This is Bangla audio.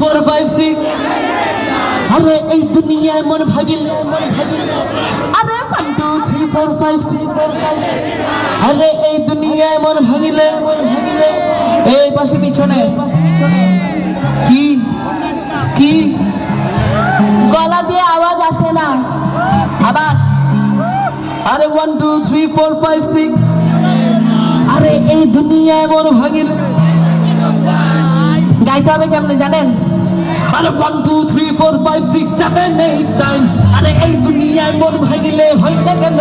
4 5 6 আরে এই দুনিয়ায় মন ভাগিলে আরে 1 2 3 4 5 6 আরে এই দুনিয়ায় মন ভাগিলে এই পাশে পিছনে কি কি গলা দিয়ে আওয়াজ আসে না আবার আরে 1 2 3 4 5 6 আরে এই দুনিয়ায় মন ভাগিলে গাইতে হবে কেমনে জানেন আরে 1 2 3 4 5 6 7 8 9 আরে এই দুনিয়ায় মন ভাগিলে হয় না কেন